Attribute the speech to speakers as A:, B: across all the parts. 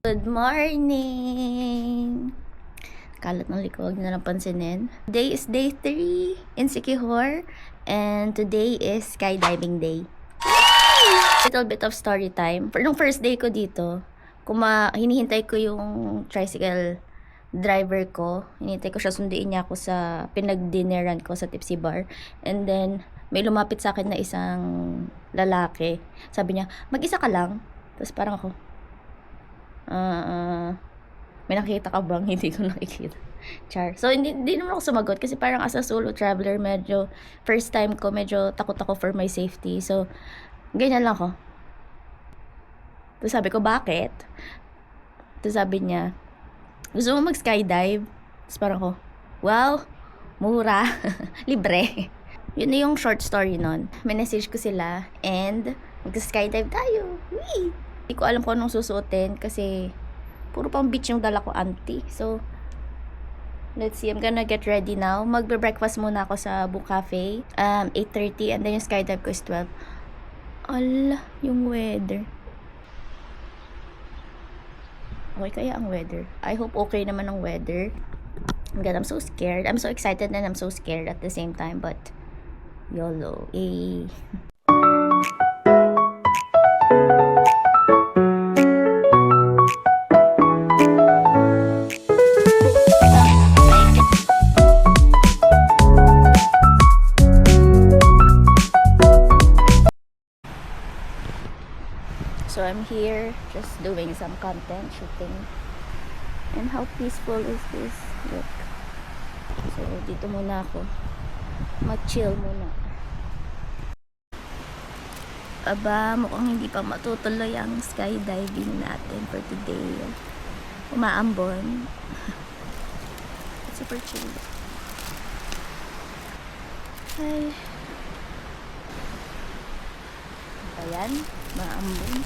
A: Good morning! Kalat ng likod, huwag na lang pansinin. Today is day 3 in Siquijor, and today is skydiving day. Little bit of story time. Nung first day ko dito, hinihintay ko yung tricycle driver ko. Hinihintay ko siya, sunduin niya ako sa pinag-dinneran ko sa Tipsy Bar. And then, may lumapit sa akin na isang lalaki. Sabi niya, mag-isa ka lang? Tapos parang ako, may nakikita ka bang? Hindi ko nakikita. Char. So, hindi naman ako sumagot kasi parang as a solo traveler, medyo, first time ko, medyo takot ako for my safety. So, ganyan lang ako. Tapos sabi ko, bakit? Tapos sabi niya, gusto mo mag-skydive? Tapos parang ako, wow, mura, libre. Yun na yung short story nun. Minessage ko sila and mag-skydive tayo. Whee! Hindi ko alam kung anong susuotin kasi puro pang beach yung dala ko, auntie. So, let's see. I'm gonna get ready now. Magbe-breakfast muna ako sa Book Cafe. 8:30 and then yung skydive ko is 12. Ala, yung weather. Okay kaya ang weather? I hope okay naman ang weather. God, I'm so scared. I'm so excited and I'm so scared at the same time. But, YOLO. Eh. So I'm here just doing some content shooting. And how peaceful is this? Look. So dito muna ako. Mag-chill muna. Aba, mukhang hindi pa matutuloy ang skydiving natin for today. Umaambon. It's super chill. Ay. Ayan, maambon.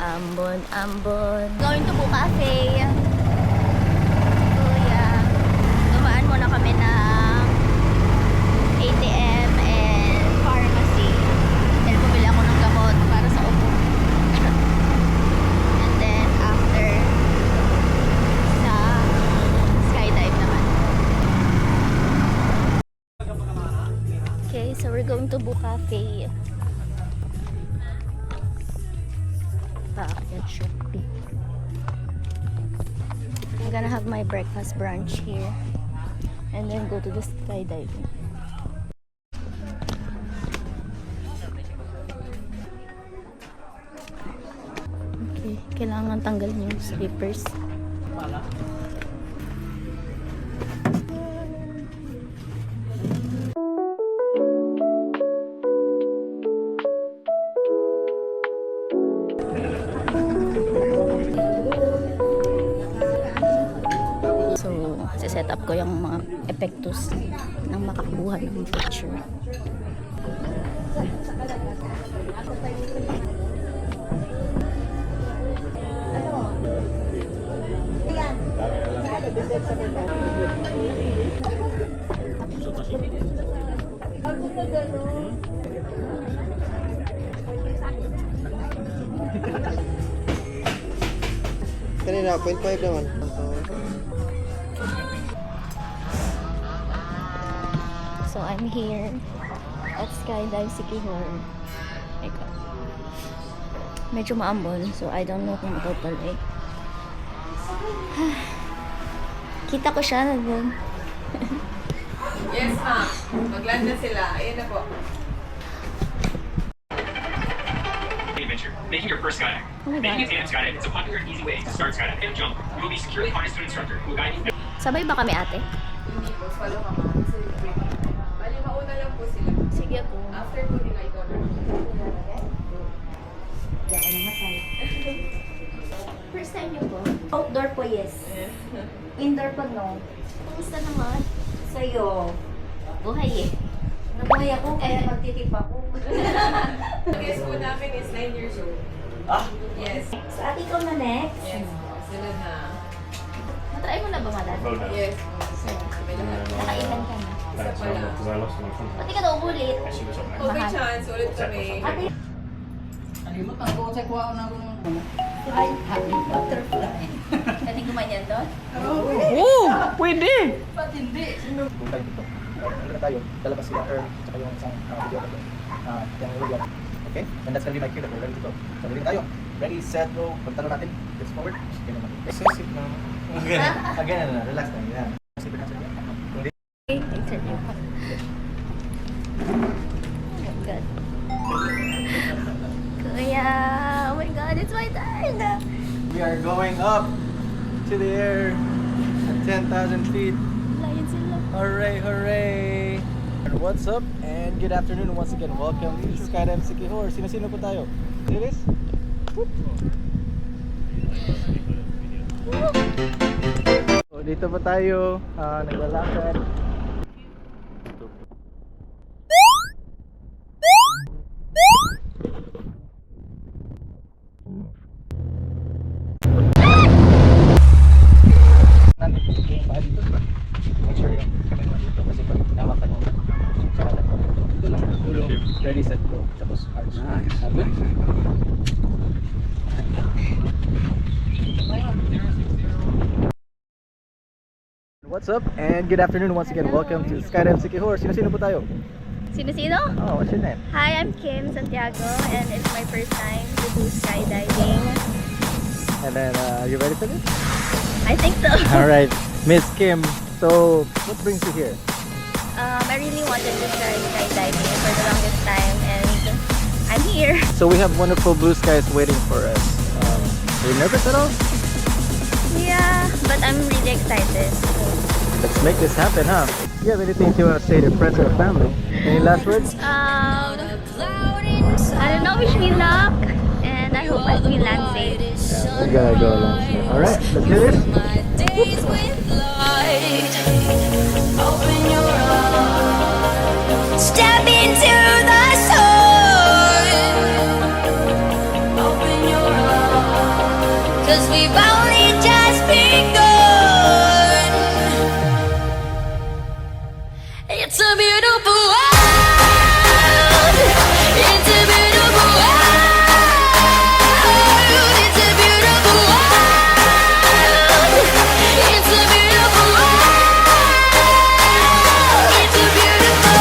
A: Ambon, ambon. Going to Book Cafe. Kuya. Dumaan muna kami ng ATM and pharmacy. Dahil bumili ako ng gamot para sa upo. And then after sa skydive naman. Okay, so we're going to Book Cafe. Paakyat Shopee. I'm gonna have my breakfast brunch here and then go to the skydiving. Okay, kailangan tanggalin yung slippers. Set up ko yung mga epektos ng makakuha ng picture.
B: Kanina, 0.5 naman.
A: So I'm here at Skydive Siquijor. Medyo maambon, so I don't know kung matutuloy. Kita ko siya na dun.
C: Yes, ma'am. Mag-land na sila. Ayan na po.
D: Adventure, making your first skydive.
A: Oh my
D: Making
A: God.
D: a tandem skydive is a popular and easy way to start skydiving and jump. You will be securely harnessed to an instructor who will guide you.
A: Sabay ba kami, ate?
C: Hindi po. Follow ka, ma'am. Bali, mauna lang po sila.
A: Sige po.
C: After po nila ito.
A: First time niyo po? Outdoor po, yes. Indoor po, no. Kumusta naman? Sa'yo. Buhay eh. Nabuhay ako, kaya magtitip ako.
C: Guess po namin is 9 years old. Yes.
A: So, ate, ikaw na next?
C: Yes. Sila na.
A: Try mo na ba, madam?
C: Yes, may lahat.
A: Nakailan ka na.
C: Isa pa lang.
A: Pati ka daw ulit.
C: Okay, chance. Ulit kami.
A: Ate,
E: Alimot ang ko sa kuha na kung ay happy butterfly.
A: pwede gumanyan doon?
E: Pwede. Ba't hindi?
F: Kung tayo dito. Ano tayo? Lalabas sila Earl tsaka yung isang video ko. Yung video. Okay? And that's gonna be my cue that we're ready to go. So, ready tayo. Ready, set, go. Pagtalo natin. Let's forward. Okay naman. Excessive na. Again, relax lang. Yan. Sige na. Hindi.
A: Okay, interview ko. Oh my God. Kuya, oh my God, it's my turn.
F: We are going up to the air at 10,000 feet.
A: Layan sila.
F: Hooray, hooray! And what's up? And good afternoon once again. Welcome to Skydive Sikihor. Sino-sino po tayo? See this? So, dito pa tayo. Naglalakad. Nandito yung paa dito. Make sure yung kamay mo dito kasi pag hinawakan mo sa kanan mo. Dito lang. Dulo. Ready, set, go. Tapos arch. Good. What's up? And good afternoon once again. Welcome to Skydive Sikihor. Sino-sino po tayo?
A: Sino-sino?
F: Oh, what's your name?
A: Hi, I'm Kim Santiago, and it's my first time to do skydiving.
F: And then, you ready for this?
A: I think so.
F: Alright, Miss Kim. So, what brings you here?
A: I really wanted to try skydiving for the longest time, and I'm here.
F: So we have wonderful blue skies waiting for us. Are you nervous at all?
A: Yeah, but I'm really excited.
F: Let's make this happen, huh? Do you have anything you want to say to friends or family? Any last words?
A: I don't know, wish me luck, and I hope I can land safe.
F: Yeah, we gotta go along. Alright, let's do this.
G: Step into the sun. Open your eyes. 'Cause we've only just begun. It's a beautiful world. It's a beautiful world. It's a beautiful world. It's a beautiful world. It's a beautiful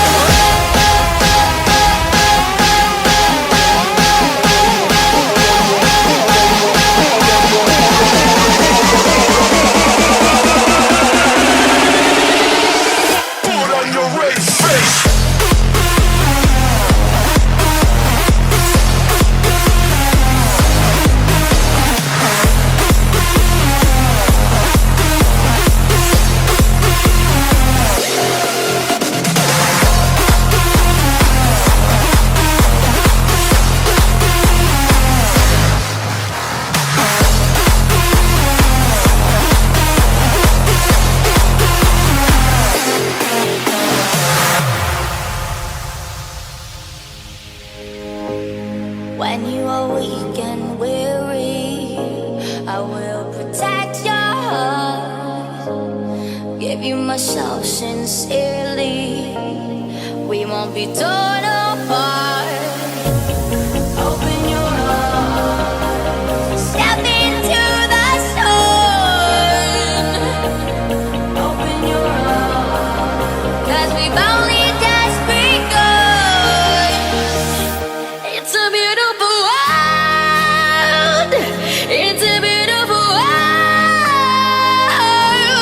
G: When you are weak and weary, I will protect your heart. Give you myself sincerely. We won't be torn apart. Open your heart. Step into the sun. Open your heart. 'Cause we've only just begun. It's a beautiful world. It's a beautiful world.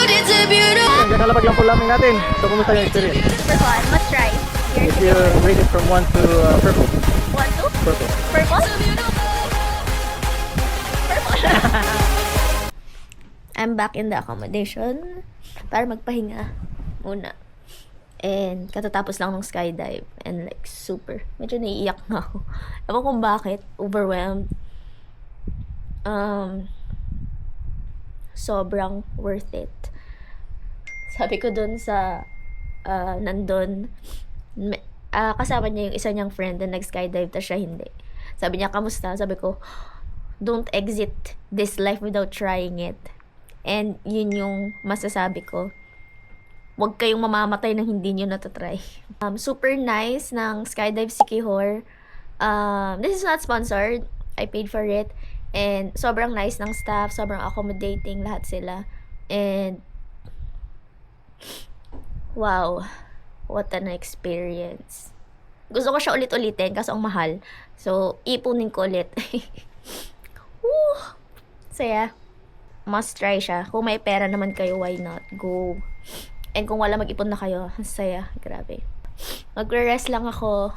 G: It's a beautiful.
F: Kakalapag lang po lamang natin. So, kumusta yung experience?
A: Super fun, must try.
F: If you rate it from 1 to purple.
A: 1, 2,
F: Purple.
A: purple? I'm back in the accommodation para magpahinga muna. And katatapos lang ng skydive. And like super. Medyo naiiyak na ako. Ewan kung bakit. Overwhelmed. Sobrang worth it. Sabi ko dun sa nandun, kasama niya yung isa niyang friend na nag-skydive, ta siya hindi. Sabi niya, kamusta? Sabi ko, don't exit this life without trying it. And yun yung masasabi ko. Huwag kayong mamamatay na hindi nyo natatry. Super nice ng Skydive Siquijor. This is not sponsored. I paid for it. And sobrang nice ng staff. Sobrang accommodating lahat sila. And wow. What an experience. Gusto ko siya ulit-ulitin kaso ang mahal. So, ipunin ko ulit. Woo! Saya. Must try siya. Kung may pera naman kayo, why not? Go. And kung wala, mag-ipon na kayo. Ang saya. Grabe. Magre-rest lang ako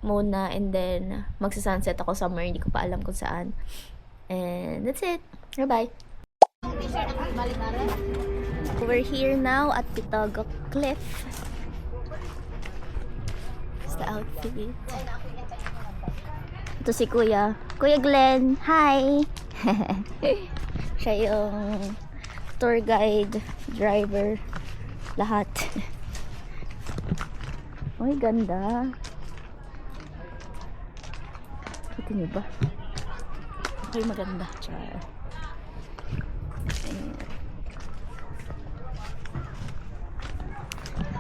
A: muna and then magsa-sunset ako somewhere. Hindi ko pa alam kung saan. And that's it. Bye-bye. We're here now at Pitogo Cliff. It's the outfit. Ito si Kuya. Kuya Glenn. Hi! Siya yung tour guide, driver, lahat. Uy, ganda. Ito niyo ba? Okay, maganda. Char.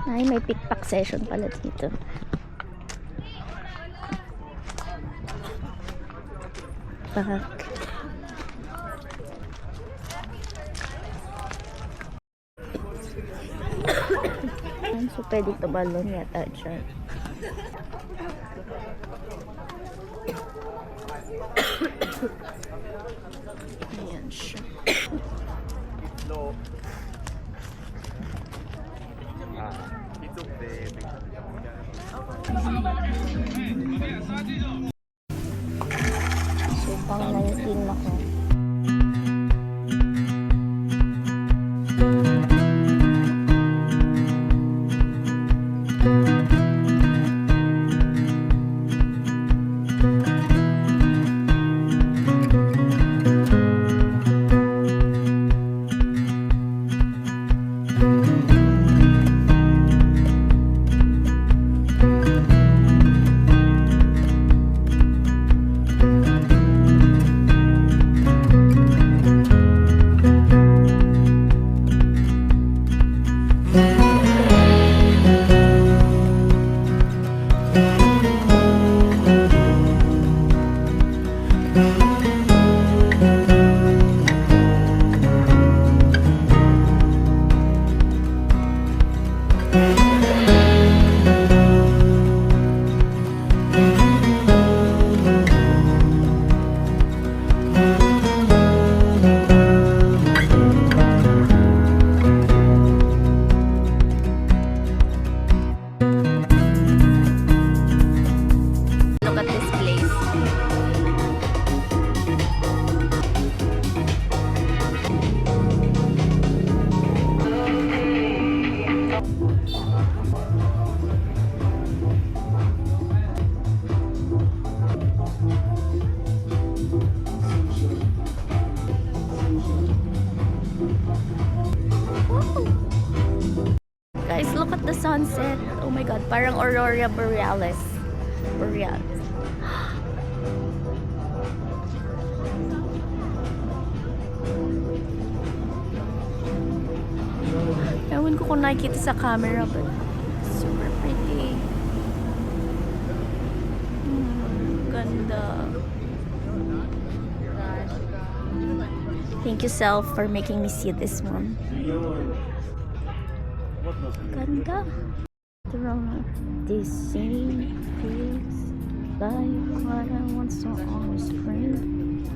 A: Ay, may pickpack session pala dito. Pak. So, pwede ito balon yata dyan. Ayan siya. So, pang 19 ako. Look at this place. Guys, look at the sunset. Oh my god, parang Aurora Borealis. Borealis. Ewan ko kung nakikita sa camera, but super pretty. Ganda. Thank you, Self, for making me see this one. Ganda. This scene feels like what I once saw on the screen.